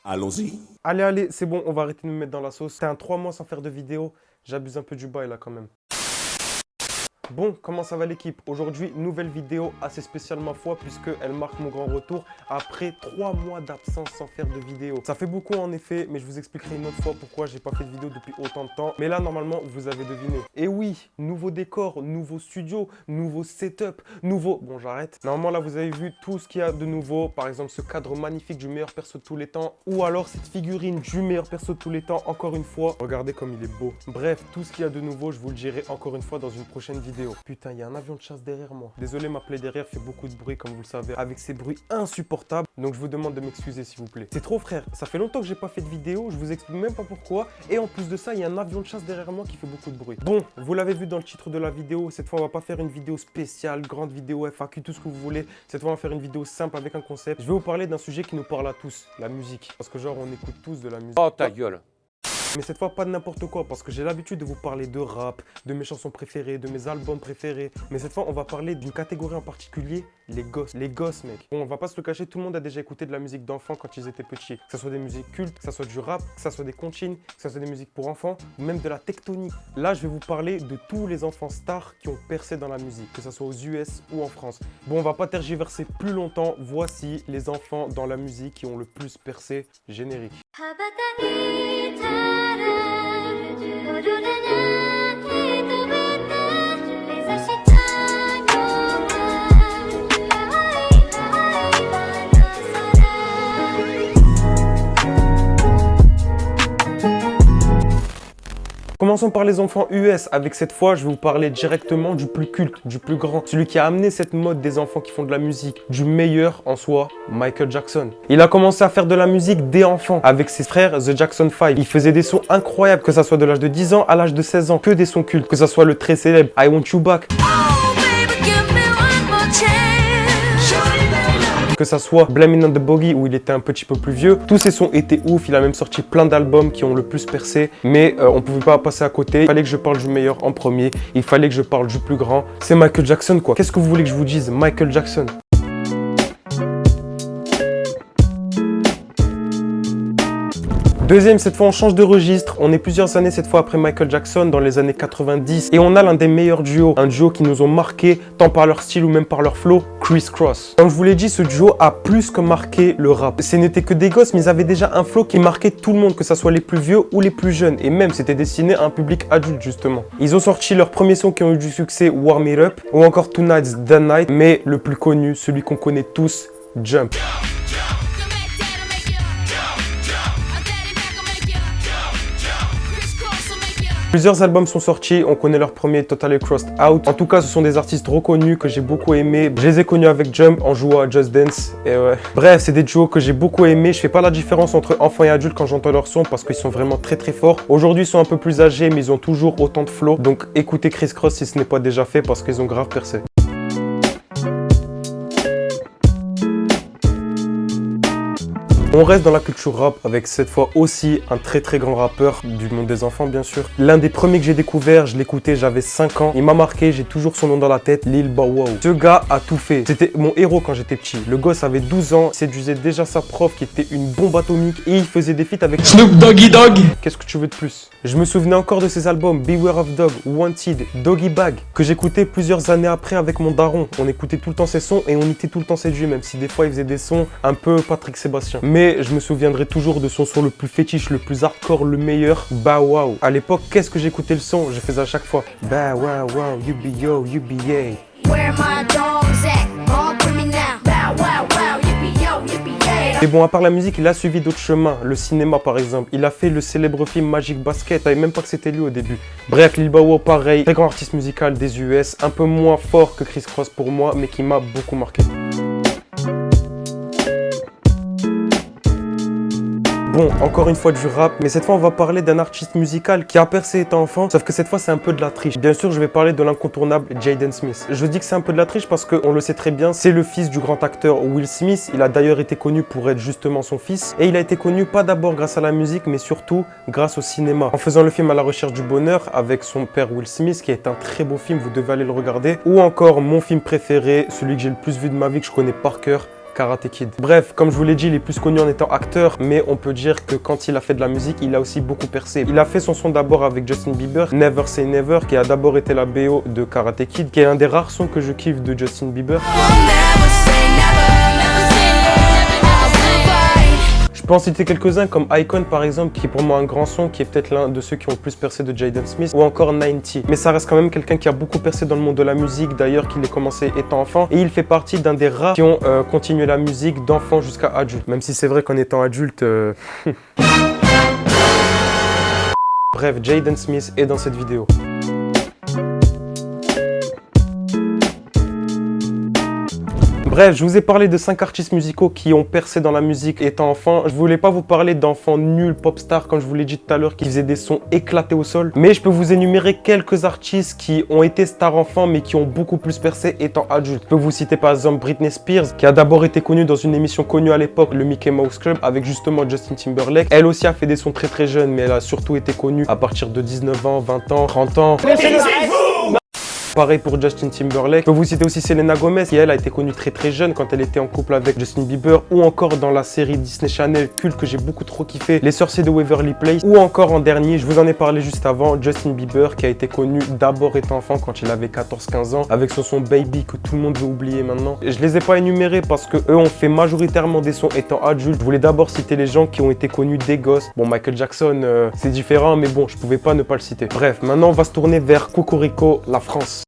Allons-y. Allez, c'est bon, on va arrêter de me mettre dans la sauce. T'es un 3 mois sans faire de vidéo, j'abuse un peu du bail là quand même. Bon, comment ça va l'équipe? Aujourd'hui, nouvelle vidéo assez spéciale ma foi puisqu'elle marque mon grand retour après 3 mois d'absence sans faire de vidéo. Ça fait beaucoup en effet, mais je vous expliquerai une autre fois pourquoi j'ai pas fait de vidéo depuis autant de temps. Mais là, normalement, vous avez deviné. Et oui, nouveau décor, nouveau studio, nouveau setup, nouveau... Bon, j'arrête. Normalement, là, vous avez vu tout ce qu'il y a de nouveau. Par exemple, ce cadre magnifique du meilleur perso de tous les temps. Ou alors cette figurine du meilleur perso de tous les temps, encore une fois. Regardez comme il est beau. Bref, tout ce qu'il y a de nouveau, je vous le dirai encore une fois dans une prochaine vidéo. Putain, il y a un avion de chasse derrière moi. Désolé, ma plaie derrière fait beaucoup de bruit, comme vous le savez, avec ces bruits insupportables. Donc, je vous demande de m'excuser, s'il vous plaît. C'est trop, frère. Ça fait longtemps que j'ai pas fait de vidéo. Je vous explique même pas pourquoi. Et en plus de ça, il y a un avion de chasse derrière moi qui fait beaucoup de bruit. Bon, vous l'avez vu dans le titre de la vidéo. Cette fois, on va pas faire une vidéo spéciale, grande vidéo FAQ, tout ce que vous voulez. Cette fois, on va faire une vidéo simple avec un concept. Je vais vous parler d'un sujet qui nous parle à tous, la musique. Parce que genre, on écoute tous de la musique. Oh ta gueule. Mais cette fois, pas de n'importe quoi, parce que j'ai l'habitude de vous parler de rap, de mes chansons préférées, de mes albums préférés. Mais cette fois, on va parler d'une catégorie en particulier, les gosses. Les gosses, mec. Bon, on va pas se le cacher, tout le monde a déjà écouté de la musique d'enfants quand ils étaient petits. Que ce soit des musiques cultes, que ce soit du rap, que ce soit des comptines, que ce soit des musiques pour enfants, ou même de la tectonique. Là, je vais vous parler de tous les enfants stars qui ont percé dans la musique, que ce soit aux US ou en France. Bon, on va pas tergiverser plus longtemps. Voici les enfants dans la musique qui ont le plus percé. Générique. Commençons par les enfants US. Avec cette fois, je vais vous parler directement du plus culte, du plus grand. Celui qui a amené cette mode des enfants qui font de la musique, du meilleur en soi, Michael Jackson. Il a commencé à faire de la musique dès enfant avec ses frères The Jackson 5. Il faisait des sons incroyables, que ça soit de l'âge de 10 ans à l'âge de 16 ans. Que des sons cultes, que ça soit le très célèbre I Want You Back. Que ça soit Blaming on the Boogie où il était un petit peu plus vieux. Tous ces sons étaient ouf, il a même sorti plein d'albums qui ont le plus percé. Mais on pouvait pas passer à côté, il fallait que je parle du meilleur en premier. Il fallait que je parle du plus grand. C'est Michael Jackson quoi. Qu'est-ce que vous voulez que je vous dise? Michael Jackson. Deuxième, cette fois on change de registre, on est plusieurs années cette fois après Michael Jackson dans les années 90 et on a l'un des meilleurs duos, un duo qui nous ont marqué tant par leur style ou même par leur flow, Criss Cross. Comme je vous l'ai dit, ce duo a plus que marqué le rap. Ce n'était que des gosses mais ils avaient déjà un flow qui marquait tout le monde, que ce soit les plus vieux ou les plus jeunes et même c'était destiné à un public adulte justement. Ils ont sorti leur premier son qui ont eu du succès, Warm It Up ou encore Tonight's the Night, mais le plus connu, celui qu'on connaît tous, Jump. Plusieurs albums sont sortis, on connaît leur premier Totally Crossed Out. En tout cas, ce sont des artistes reconnus que j'ai beaucoup aimés. Je les ai connus avec Jump en jouant à Just Dance. Et ouais. Bref, c'est des duos que j'ai beaucoup aimés. Je fais pas la différence entre enfants et adultes quand j'entends leur son parce qu'ils sont vraiment très très forts. Aujourd'hui, ils sont un peu plus âgés, mais ils ont toujours autant de flow. Donc écoutez Criss Cross si ce n'est pas déjà fait parce qu'ils ont grave percé. On reste dans la culture rap avec cette fois aussi un très très grand rappeur du monde des enfants bien sûr. L'un des premiers que j'ai découvert, je l'écoutais, j'avais 5 ans. Il m'a marqué, j'ai toujours son nom dans la tête, Lil Bow Wow. Ce gars a tout fait. C'était mon héros quand j'étais petit. Le gosse avait 12 ans, il séduisait déjà sa prof qui était une bombe atomique et il faisait des feats avec Snoop Doggy Dogg. Qu'est-ce que tu veux de plus? Je me souvenais encore de ses albums Beware of Dog, Wanted, Doggy Bag, que j'écoutais plusieurs années après avec mon daron. On écoutait tout le temps ses sons et on était tout le temps séduits, même si des fois il faisait des sons un peu Patrick Sébastien. Mais je me souviendrai toujours de son son le plus fétiche, le plus hardcore, le meilleur, Bow Wow. À l'époque, qu'est-ce que j'écoutais le son? Je faisais à chaque fois Bow Wow Wow, you be yo, you be yay. Where my dogs at? All for me now. Bow Wow Wow, you be yo, you be yay. Et bon, à part la musique, il a suivi d'autres chemins. Le cinéma par exemple. Il a fait le célèbre film Magic Basket. Je savais même pas que c'était lui au début. Bref, Lil Bow Wow pareil. Très grand artiste musical des US. Un peu moins fort que Criss Cross pour moi, mais qui m'a beaucoup marqué. Bon, encore une fois du rap, mais cette fois on va parler d'un artiste musical qui a percé étant enfant, sauf que cette fois c'est un peu de la triche. Bien sûr, je vais parler de l'incontournable Jaden Smith. Je dis que c'est un peu de la triche parce qu'on le sait très bien, c'est le fils du grand acteur Will Smith. Il a d'ailleurs été connu pour être justement son fils. Et il a été connu pas d'abord grâce à la musique, mais surtout grâce au cinéma. En faisant le film À la recherche du bonheur avec son père Will Smith, qui est un très beau film, vous devez aller le regarder. Ou encore mon film préféré, celui que j'ai le plus vu de ma vie, que je connais par cœur, Karate Kid. Bref, comme je vous l'ai dit, il est plus connu en étant acteur, mais on peut dire que quand il a fait de la musique, il a aussi beaucoup percé. Il a fait son son d'abord avec Justin Bieber, Never Say Never, qui a d'abord été la BO de Karate Kid, qui est un des rares sons que je kiffe de Justin Bieber. Je peux en citer quelques-uns comme Icon par exemple, qui est pour moi un grand son, qui est peut-être l'un de ceux qui ont le plus percé de Jaden Smith, ou encore 90. Mais ça reste quand même quelqu'un qui a beaucoup percé dans le monde de la musique, d'ailleurs qu'il ait commencé étant enfant, et il fait partie d'un des rares qui ont continué la musique d'enfant jusqu'à adulte, même si c'est vrai qu'en étant adulte... Bref, Jaden Smith est dans cette vidéo. Bref, je vous ai parlé de 5 artistes musicaux qui ont percé dans la musique étant enfant. Je voulais pas vous parler d'enfants nuls, pop stars, comme je vous l'ai dit tout à l'heure, qui faisaient des sons éclatés au sol. Mais je peux vous énumérer quelques artistes qui ont été stars enfants, mais qui ont beaucoup plus percé étant adultes. Je peux vous citer par exemple Britney Spears, qui a d'abord été connue dans une émission connue à l'époque, le Mickey Mouse Club, avec justement Justin Timberlake. Elle aussi a fait des sons très très jeunes, mais elle a surtout été connue à partir de 19 ans, 20 ans, 30 ans. Pareil pour Justin Timberlake. Je peux vous citer aussi Selena Gomez, qui elle a été connue très très jeune quand elle était en couple avec Justin Bieber, ou encore dans la série Disney Channel culte que j'ai beaucoup trop kiffé, Les Sorciers de Waverly Place, ou encore en dernier, je vous en ai parlé juste avant, Justin Bieber, qui a été connu d'abord étant enfant quand il avait 14-15 ans, avec son son Baby que tout le monde veut oublier maintenant. Je les ai pas énumérés parce que eux ont fait majoritairement des sons étant adultes. Je voulais d'abord citer les gens qui ont été connus des gosses. Bon, Michael Jackson, c'est différent, mais bon, je pouvais pas ne pas le citer. Bref, maintenant on va se tourner vers Cocorico, la France.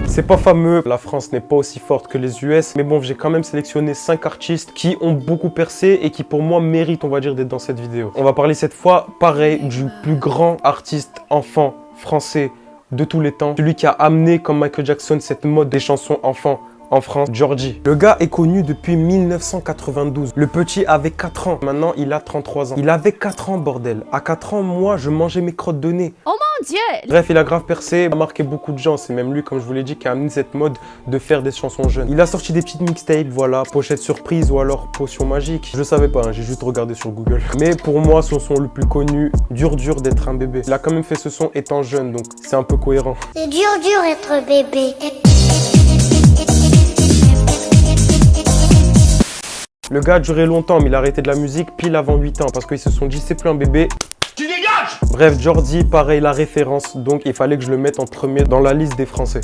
C'est pas fameux, la France n'est pas aussi forte que les US, mais bon, j'ai quand même sélectionné 5 artistes qui ont beaucoup percé et qui pour moi méritent, on va dire, d'être dans cette vidéo. On va parler cette fois, pareil, du plus grand artiste enfant français de tous les temps. Celui qui a amené, comme Michael Jackson, cette mode des chansons enfants en France, Georgie. Le gars est connu depuis 1992. Le petit avait 4 ans. Maintenant, il a 33 ans. Il avait 4 ans, bordel. À 4 ans, moi, je mangeais mes crottes de nez. Oh mon Dieu! Bref, il a grave percé, il a marqué beaucoup de gens. C'est même lui, comme je vous l'ai dit, qui a amené cette mode de faire des chansons jeunes. Il a sorti des petites mixtapes, voilà, pochette surprise ou alors potion magique. Je savais pas, hein, j'ai juste regardé sur Google. Mais pour moi, son son le plus connu, dur d'être un bébé. Il a quand même fait ce son étant jeune, donc c'est un peu cohérent. C'est dur être bébé. Le gars a duré longtemps, mais il a arrêté de la musique pile avant 8 ans parce qu'ils se sont dit c'est plus un bébé. Tu dégages! Bref, Georgie, pareil, la référence, donc il fallait que je le mette en premier dans la liste des Français.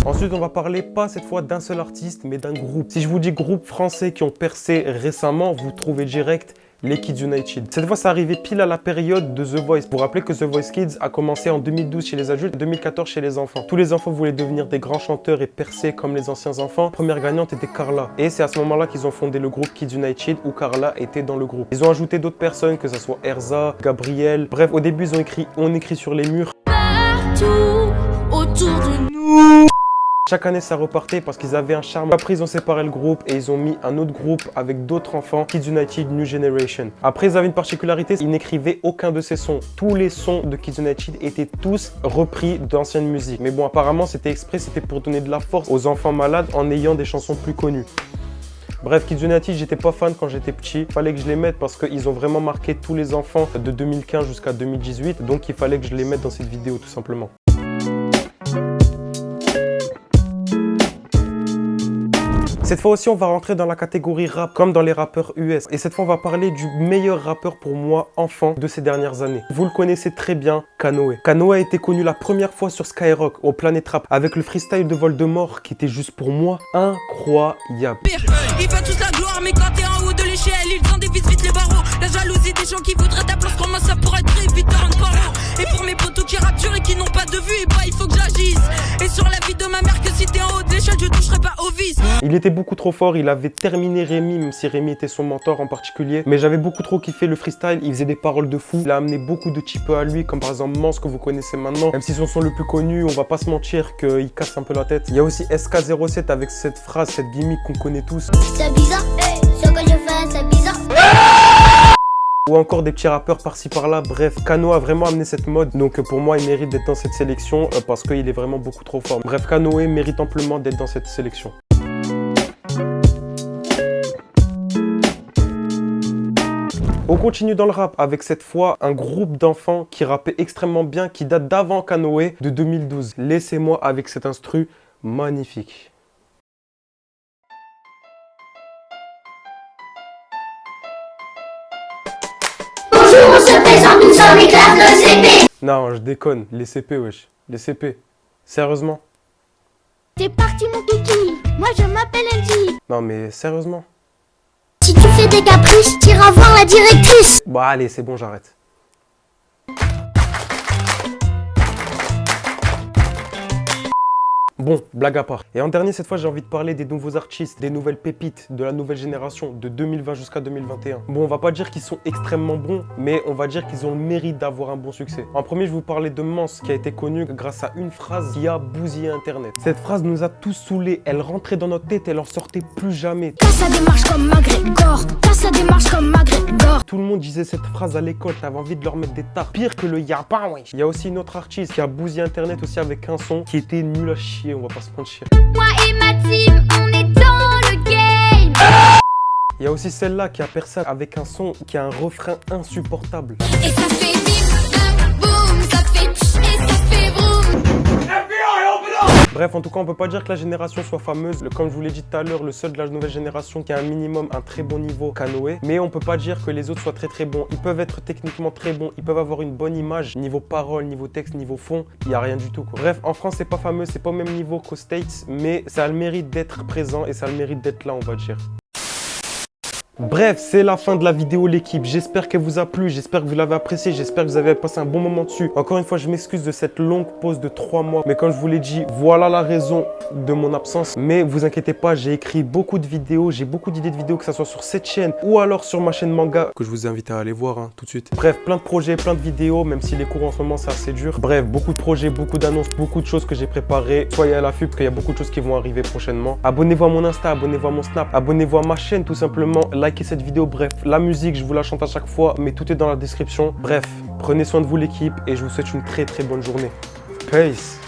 Ensuite, on va parler pas cette fois d'un seul artiste, mais d'un groupe. Si je vous dis groupe français qui ont percé récemment, vous trouvez direct les Kids United. Cette fois, c'est arrivé pile à la période de The Voice. Pour rappeler que The Voice Kids a commencé en 2012 chez les adultes et 2014 chez les enfants. Tous les enfants voulaient devenir des grands chanteurs et percer comme les anciens enfants. Première gagnante était Carla. Et c'est à ce moment-là qu'ils ont fondé le groupe Kids United où Carla était dans le groupe. Ils ont ajouté d'autres personnes, que ce soit Erza, Gabriel. Bref, au début, on écrit sur les murs. Partout autour de nous. Chaque année, ça repartait parce qu'ils avaient un charme. Après, ils ont séparé le groupe et ils ont mis un autre groupe avec d'autres enfants, Kids United New Generation. Après, ils avaient une particularité, ils n'écrivaient aucun de ces sons. Tous les sons de Kids United étaient tous repris d'anciennes musiques. Mais bon, apparemment, c'était exprès, c'était pour donner de la force aux enfants malades en ayant des chansons plus connues. Bref, Kids United, j'étais pas fan quand j'étais petit. Il fallait que je les mette parce qu'ils ont vraiment marqué tous les enfants de 2015 jusqu'à 2018. Donc, il fallait que je les mette dans cette vidéo, tout simplement. Cette fois aussi, on va rentrer dans la catégorie rap, comme dans les rappeurs US. Et cette fois, on va parler du meilleur rappeur pour moi, enfant, de ces dernières années. Vous le connaissez très bien, Kanoé. Kanoé a été connu la première fois sur Skyrock, au Planet Rap, avec le freestyle de Voldemort, qui était juste pour moi incroyable. Ils veulent tous la gloire, mais quand t'es en haut de l'échelle, ils en dévisent vite les barreaux. La jalousie des gens qui voudraient ta place, comment ça pourrait être très vite un barreau. Et pour mes potos qui rapturent et qui n'ont pas de vue, bah il faut que j'agisse. Et sur la vie de ma mère, que si t'es en haut de l'échelle, je toucherai pas au vice. Il était beaucoup trop fort, il avait terminé Rémi, même si Rémi était son mentor en particulier. Mais j'avais beaucoup trop kiffé le freestyle, il faisait des paroles de fou. Il a amené beaucoup de types à lui, comme par exemple Mans que vous connaissez maintenant. Même si son son le plus connu, on va pas se mentir qu'il casse un peu la tête. Il y a aussi SK07 avec cette phrase, cette gimmick qu'on connaît tous. C'est bizarre, ce que je fais, c'est bizarre. Ou encore des petits rappeurs par-ci par-là. Bref, Kano a vraiment amené cette mode. Donc pour moi, il mérite d'être dans cette sélection parce qu'il est vraiment beaucoup trop fort. Bref, Kanoé mérite amplement d'être dans cette sélection. On continue dans le rap avec cette fois un groupe d'enfants qui rappait extrêmement bien, qui date d'avant Kanoé, de 2012. Laissez-moi avec cet instru magnifique. Bonjour, on se présente, nous sommes les classes de CP. Non, je déconne, les CP, wesh. Les CP. Sérieusement? T'es parti mon kiki, moi je m'appelle Angie. Non mais sérieusement? Si tu fais des caprices, t'iras voir la directrice. Bon allez, c'est bon, j'arrête. Bon, blague à part. Et en dernier, cette fois, j'ai envie de parler des nouveaux artistes, des nouvelles pépites de la nouvelle génération de 2020 jusqu'à 2021. Bon, on va pas dire qu'ils sont extrêmement bons, mais on va dire qu'ils ont le mérite d'avoir un bon succès. En premier, je vais vous parler de Mance, qui a été connu grâce à une phrase qui a bousillé Internet. Cette phrase nous a tous saoulés. Elle rentrait dans notre tête, elle en sortait plus jamais. Quand ça démarche comme McGregor, quand ça démarche comme McGregor. Tout le monde disait cette phrase à l'école, t'avais envie de leur mettre des tartes. Pire que le yapa, ouais. Il y a aussi une autre artiste qui a bousillé Internet aussi avec un son qui était nul à chier, on va pas se mentir. Moi et ma team, on est dans le game. Il y a aussi celle-là qui a percé avec un son qui a un refrain insupportable. Et ça fait bim, boum, ça fait tch, et ça fait vroom. Bref, en tout cas, on peut pas dire que la génération soit fameuse. Comme je vous l'ai dit tout à l'heure, le seul de la nouvelle génération qui a un minimum, un très bon niveau, Kanoé. Mais on peut pas dire que les autres soient très bons. Ils peuvent être techniquement très bons, ils peuvent avoir une bonne image, niveau parole, niveau texte, niveau fond, il y a rien du tout, quoi. Bref, en France, c'est pas fameux, c'est pas au même niveau qu'aux States, mais ça a le mérite d'être présent et ça a le mérite d'être là, on va dire. Bref, c'est la fin de la vidéo l'équipe, j'espère qu'elle vous a plu, j'espère que vous l'avez apprécié, j'espère que vous avez passé un bon moment dessus. Encore une fois, je m'excuse de cette longue pause de 3 mois, mais comme je vous l'ai dit, voilà la raison de mon absence. Mais vous inquiétez pas, j'ai écrit beaucoup de vidéos, j'ai beaucoup d'idées de vidéos, que ce soit sur cette chaîne ou alors sur ma chaîne manga, que je vous invite à aller voir tout de suite. Bref, plein de projets, plein de vidéos, même si les cours en ce moment c'est assez dur. Bref, beaucoup de projets, beaucoup d'annonces, beaucoup de choses que j'ai préparées. Soyez à l'affût parce qu'il y a beaucoup de choses qui vont arriver prochainement. Abonnez-vous à mon Insta, abonnez-vous à mon Snap, abonnez-vous à ma chaîne tout simplement, likez cette vidéo, bref. La musique, je vous la chante à chaque fois, mais tout est dans la description. Bref, prenez soin de vous l'équipe et je vous souhaite une très très bonne journée. Peace.